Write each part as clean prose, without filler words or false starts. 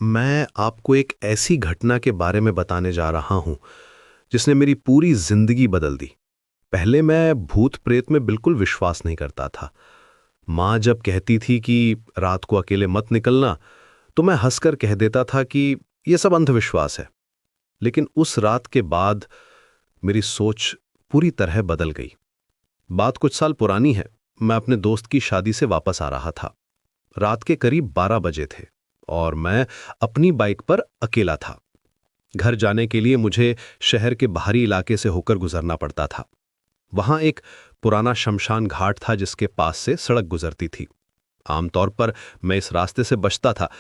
मैं आपको एक ऐसी घटना के बारे में बताने जा रहा हूं जिसने मेरी पूरी जिंदगी बदल दी। पहले मैं भूत प्रेत में बिल्कुल विश्वास नहीं करता था। माँ जब कहती थी कि रात को अकेले मत निकलना, तो मैं हंसकर कह देता था कि यह सब अंधविश्वास है। लेकिन उस रात के बाद मेरी सोच पूरी तरह बदल गई। बात कुछ साल पुरानी है। मैं अपने दोस्त की शादी से वापस आ रहा था। रात के करीब 12 बजे थे और मैं अपनी बाइक पर अकेला था। घर जाने के लिए मुझे शहर के बाहरी इलाके से होकर गुजरना पड़ता था। वहां एक पुराना शमशान घाट था जिसके पास से सड़क गुजरती थी। आमतौर पर मैं इस रास्ते से बचता था,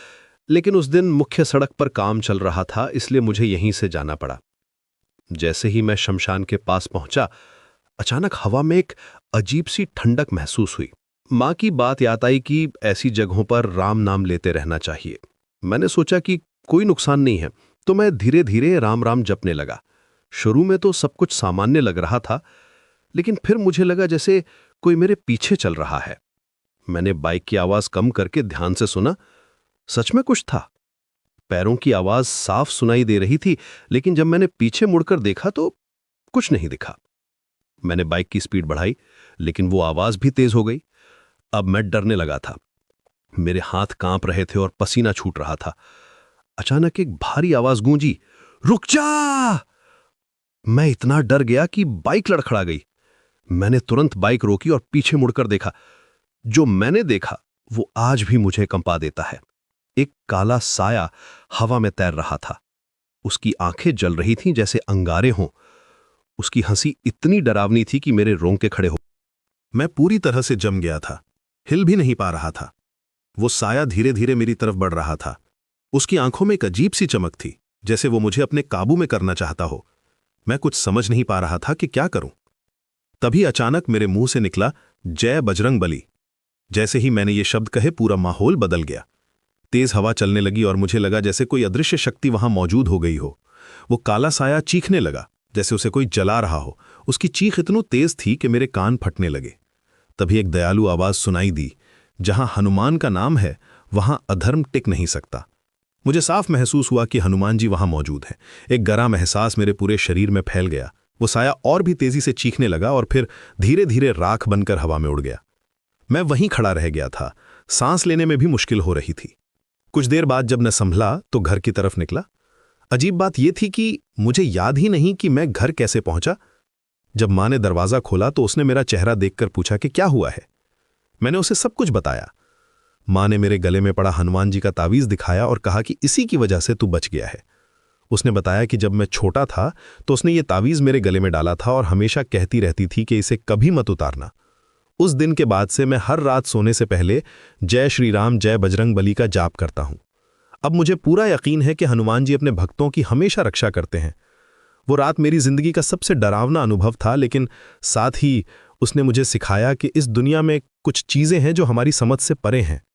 लेकिन उस दिन मुख्य सड़क पर काम चल रहा था, इसलिए मुझे यहीं से जाना पड़ा। जैसे ही मैं शमशान के पास पहुंचा, अचानक हवा में एक अजीब सी ठंडक महसूस हुई। माँ की बात याद आई कि ऐसी जगहों पर राम नाम लेते रहना चाहिए। मैंने सोचा कि कोई नुकसान नहीं है, तो मैं धीरे धीरे राम राम जपने लगा। शुरू में तो सब कुछ सामान्य लग रहा था, लेकिन फिर मुझे लगा जैसे कोई मेरे पीछे चल रहा है। मैंने बाइक की आवाज कम करके ध्यान से सुना। सच में कुछ था। पैरों की आवाज साफ सुनाई दे रही थी, लेकिन जब मैंने पीछे मुड़कर देखा तो कुछ नहीं दिखा। मैंने बाइक की स्पीड बढ़ाई, लेकिन वो आवाज भी तेज हो गई। अब मैं डरने लगा था। मेरे हाथ कांप रहे थे और पसीना छूट रहा था। अचानक एक भारी आवाज गूंजी, रुक जा! मैं इतना डर गया कि बाइक लड़खड़ा गई। मैंने तुरंत बाइक रोकी और पीछे मुड़कर देखा। जो मैंने देखा वो आज भी मुझे कंपा देता है। एक काला साया हवा में तैर रहा था। उसकी आंखें जल रही थीं जैसे अंगारे हों। उसकी हंसी इतनी डरावनी थी कि मेरे रोंगटे खड़े हो। मैं पूरी तरह से जम गया था, हिल भी नहीं पा रहा था। वो साया धीरे धीरे मेरी तरफ बढ़ रहा था। उसकी आंखों में एक अजीब सी चमक थी, जैसे वो मुझे अपने काबू में करना चाहता हो। मैं कुछ समझ नहीं पा रहा था कि क्या करूं। तभी अचानक मेरे मुंह से निकला, जय बजरंग बली। जैसे ही मैंने ये शब्द कहे, पूरा माहौल बदल गया। तेज हवा चलने लगी और मुझे लगा जैसे कोई अदृश्य शक्ति वहां मौजूद हो गई हो। वो काला साया चीखने लगा, जैसे उसे कोई जला रहा हो। उसकी चीख इतनी तेज थी कि मेरे कान फटने लगे। तभी एक दयालु आवाज सुनाई दी, जहां हनुमान का नाम है वहां अधर्म टिक नहीं सकता। मुझे साफ महसूस हुआ कि हनुमान जी वहां मौजूद हैं। एक गरम एहसास मेरे पूरे शरीर में फैल गया। वो साया और भी तेजी से चीखने लगा और फिर धीरे धीरे राख बनकर हवा में उड़ गया। मैं वहीं खड़ा रह गया था। सांस लेने में भी मुश्किल हो रही थी। कुछ देर बाद जब मैं संभला तो घर की तरफ निकला। अजीब बात यह थी कि मुझे याद ही नहीं कि मैं घर कैसे पहुंचा। जब मां ने दरवाजा खोला तो उसने मेरा चेहरा देखकर पूछा कि क्या हुआ है। मैंने उसे सब कुछ बताया। मां ने मेरे गले में पड़ा हनुमान जी का तावीज दिखाया और कहा कि इसी की वजह से तू बच गया है। उसने बताया कि जब मैं छोटा था तो उसने ये तावीज मेरे गले में डाला था और हमेशा कहती रहती थी कि इसे कभी मत उतारना। उस दिन के बाद से मैं हर रात सोने से पहले जय श्री राम जय बजरंग बली का जाप करता हूं। अब मुझे पूरा यकीन है कि हनुमान जी अपने भक्तों की हमेशा रक्षा करते हैं। वो रात मेरी जिंदगी का सबसे डरावना अनुभव था, लेकिन साथ ही उसने मुझे सिखाया कि इस दुनिया में कुछ चीजें हैं जो हमारी समझ से परे हैं।